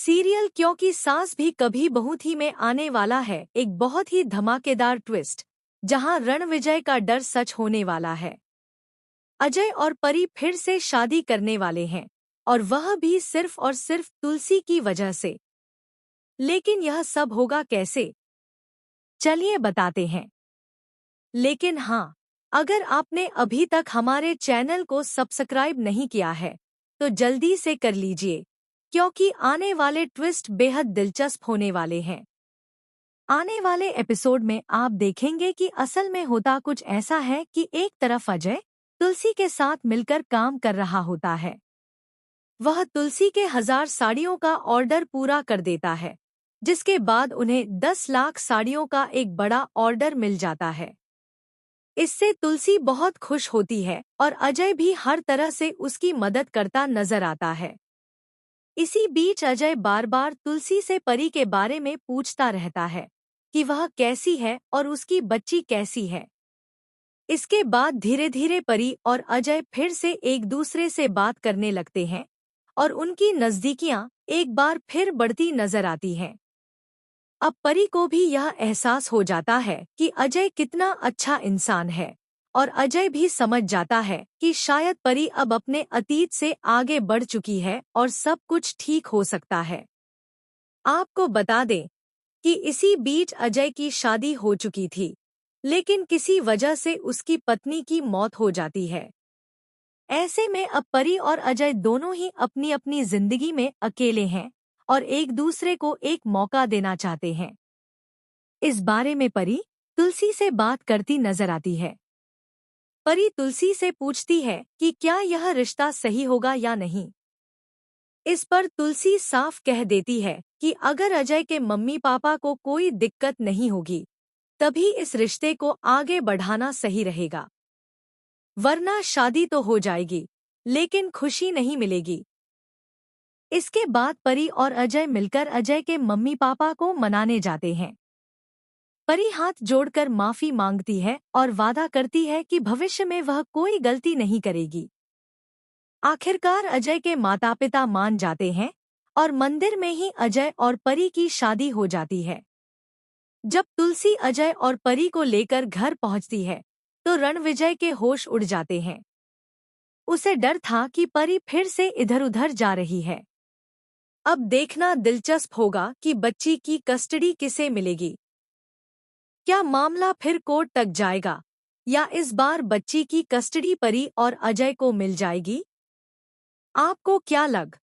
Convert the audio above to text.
Serial क्योंकि सास भी कभी बहू थी में आने वाला है एक बहुत ही धमाकेदार ट्विस्ट, जहां रणविजय का डर सच होने वाला है। अजय और परी फिर से शादी करने वाले हैं, और वह भी सिर्फ और सिर्फ तुलसी की वजह से। लेकिन यह सब होगा कैसे, चलिए बताते हैं। लेकिन हाँ, अगर आपने अभी तक हमारे चैनल को सब्सक्राइब नहीं किया है तो जल्दी से कर लीजिए, क्योंकि आने वाले ट्विस्ट बेहद दिलचस्प होने वाले हैं। आने वाले एपिसोड में आप देखेंगे कि असल में होता कुछ ऐसा है कि एक तरफ अजय तुलसी के साथ मिलकर काम कर रहा होता है। वह तुलसी के 1000 साड़ियों का ऑर्डर पूरा कर देता है, जिसके बाद उन्हें 10 लाख साड़ियों का एक बड़ा ऑर्डर मिल जाता है। इससे तुलसी बहुत खुश होती है और अजय भी हर तरह से उसकी मदद करता नजर आता है। इसी बीच अजय बार बार तुलसी से परी के बारे में पूछता रहता है कि वह कैसी है और उसकी बच्ची कैसी है। इसके बाद धीरे धीरे परी और अजय फिर से एक दूसरे से बात करने लगते हैं और उनकी नजदीकियां एक बार फिर बढ़ती नजर आती हैं। अब परी को भी यह एहसास हो जाता है कि अजय कितना अच्छा इंसान है, और अजय भी समझ जाता है कि शायद परी अब अपने अतीत से आगे बढ़ चुकी है और सब कुछ ठीक हो सकता है। आपको बता दें कि इसी बीच अजय की शादी हो चुकी थी, लेकिन किसी वजह से उसकी पत्नी की मौत हो जाती है। ऐसे में अब परी और अजय दोनों ही अपनी अपनी जिंदगी में अकेले हैं और एक दूसरे को एक मौका देना चाहते हैं। इस बारे में परी तुलसी से बात करती नजर आती है। परी तुलसी से पूछती है कि क्या यह रिश्ता सही होगा या नहीं। इस पर तुलसी साफ कह देती है कि अगर अजय के मम्मी पापा को कोई दिक्कत नहीं होगी, तभी इस रिश्ते को आगे बढ़ाना सही रहेगा, वरना शादी तो हो जाएगी लेकिन खुशी नहीं मिलेगी। इसके बाद परी और अजय मिलकर अजय के मम्मी पापा को मनाने जाते हैं। परी हाथ जोड़कर माफी मांगती है और वादा करती है कि भविष्य में वह कोई गलती नहीं करेगी। आखिरकार अजय के माता पिता मान जाते हैं और मंदिर में ही अजय और परी की शादी हो जाती है। जब तुलसी अजय और परी को लेकर घर पहुंचती है तो रणविजय के होश उड़ जाते हैं। उसे डर था कि परी फिर से इधर-उधर जा रही है। अब देखना दिलचस्प होगा कि बच्ची की कस्टडी किसे मिलेगी। क्या मामला फिर कोर्ट तक जाएगा, या इस बार बच्ची की कस्टडी परी और अजय को मिल जाएगी? आपको क्या लग